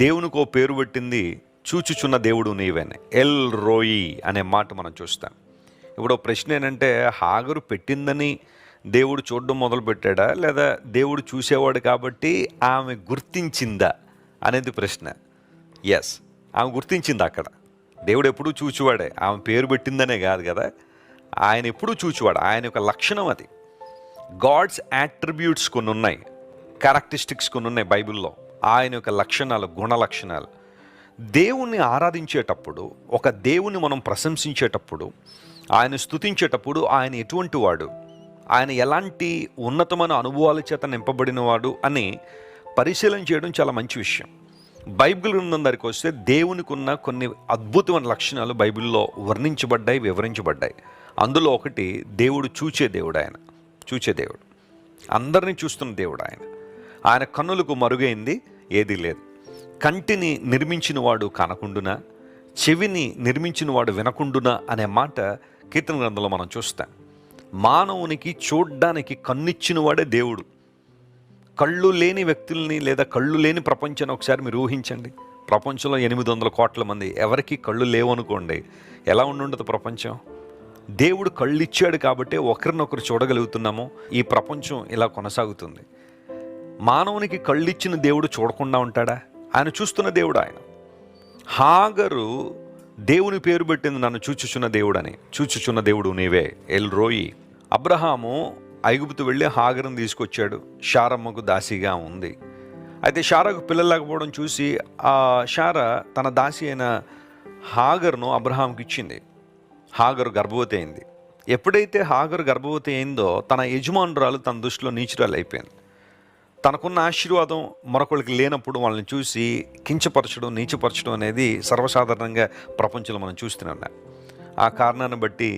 దేవునికి ఓ పేరు పెట్టింది, చూచుచున్న దేవుడు నీవేనే, ఎల్ రోయి అనే మాట మనం చూస్తాం. ఇప్పుడు ప్రశ్న ఏంటంటే, హాగరు పెట్టిందని దేవుడు చూడడం మొదలుపెట్టాడా, లేదా దేవుడు చూసేవాడు కాబట్టి ఆమె గుర్తించిందా అనేది ప్రశ్న. ఎస్, ఆమె గుర్తించింది. అక్కడ దేవుడు ఎప్పుడూ చూచువాడే, ఆమె పేరు పెట్టిందనే కాదు కదా, ఆయన ఎప్పుడూ చూచువాడు. ఆయన యొక్క లక్షణం అది. గాడ్స్ యాట్రిబ్యూట్స్ కొన్ని ఉన్నాయి, క్యారెక్టరిస్టిక్స్ కొన్ని ఉన్నాయి బైబిల్లో, ఆయన యొక్క లక్షణాలు, గుణ లక్షణాలు. దేవుణ్ణి ఆరాధించేటప్పుడు, ఒక దేవుని మనం ప్రశంసించేటప్పుడు, ఆయన స్తుతించేటప్పుడు ఆయన ఎటువంటి వాడు, ఆయన ఎలాంటి ఉన్నతమైన అనుభవాల చేత నింపబడినవాడు అని పరిశీలన చేయడం చాలా మంచి విషయం. బైబిల్ గ్రంథం దగ్గరికి వస్తే దేవునికి ఉన్న కొన్ని అద్భుతమైన లక్షణాలు బైబిల్లో వర్ణించబడ్డాయి, వివరించబడ్డాయి. అందులో ఒకటి, దేవుడు చూచే దేవుడు. ఆయన చూచే దేవుడు, అందరినీ చూస్తున్న దేవుడు. ఆయన కన్నులకు మరుగైంది ఏదీ లేదు. కంటిని నిర్మించిన వాడు కనకుండునా, చెవిని నిర్మించిన వాడు వినకుండునా అనే మాట కీర్తన గ్రంథంలో మనం చూస్తాం. మానవునికి చూడ్డానికి కన్నిచ్చిన వాడే దేవుడు. కళ్ళు లేని వ్యక్తుల్ని లేదా కళ్ళు లేని ప్రపంచాన్ని ఒకసారి మీరు ఊహించండి. ప్రపంచంలో 800 కోట్ల మంది, ఎవరికి కళ్ళు లేవనుకోండి, ఎలా ఉండుండదు ప్రపంచం? దేవుడు కళ్ళు ఇచ్చాడు కాబట్టి ఒకరినొకరు చూడగలుగుతున్నాము, ఈ ప్రపంచం ఇలా కొనసాగుతుంది. మానవునికి కళ్ళు ఇచ్చిన దేవుడు చూడకుండా ఉంటాడా? ఆయన చూస్తున్న దేవుడు. ఆయన హాగరు దేవుని పేరు పెట్టింది, నన్ను చూచుచున్న దేవుడు అని. చూచుచున్న దేవుడు నీవే, ఎల్ రోయి. అబ్రహాము ఐగుప్తు వెళ్ళి హాగరును తీసుకొచ్చాడు, షారమ్మకు దాసిగా ఉంది. అయితే షారాకు పిల్లలు లేకపోవడం చూసి ఆ షారా తన దాసి అయిన హాగరును అబ్రహాంకి ఇచ్చింది. హాగరు గర్భవతి అయింది. ఎప్పుడైతే హాగరు గర్భవతి అయిందో, తన యజమానురాలు తన దృష్టిలో నీచురాలు అయిపోయింది. తనకున్న ఆశీర్వాదం మరొకరికి లేనప్పుడు వాళ్ళని చూసి కించపరచడం, నీచపరచడం అనేది సర్వసాధారణంగా ప్రపంచంలో మనం చూస్తూనే ఉన్నాం. ఆ కారణాన్ని బట్టి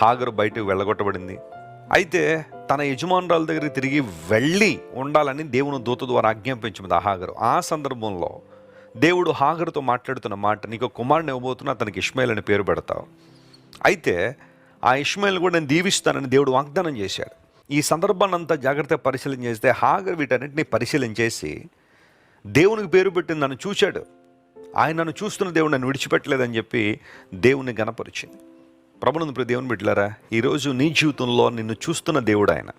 హాగరు బయటకు వెళ్ళగొట్టబడింది. అయితే తన యజమానురాల దగ్గరికి తిరిగి వెళ్ళి ఉండాలని దేవుని దూత ద్వారా ఆజ్ఞాపించింది ఆ హాగరు. ఆ సందర్భంలో దేవుడు హాగరుతో మాట్లాడుతున్న మాట, నీకు కుమారుని ఇవ్వబోతున్నా, అతనికి ఇష్మాయేల్ అని పేరు పెడతావు. అయితే ఆ ఇష్మాయేల్ కూడా నేను దీవిస్తానని దేవుడు వాగ్దానం చేశాడు. ఈ సందర్భాన్ని అంతా జాగ్రత్తగా పరిశీలన చేస్తే హాగరు వీటన్నిటిని పరిశీలన చేసి దేవునికి పేరు పెట్టింది, నన్ను చూశాడు, ఆయన నన్ను చూస్తున్న దేవుడు నన్ను విడిచిపెట్టలేదని చెప్పి దేవుని గణపరిచింది. ప్రభునందు దేవుని బిడ్డలారా, ఈరోజు నీ జీవితంలో నిన్ను చూస్తున్న దేవుడు ఆయన.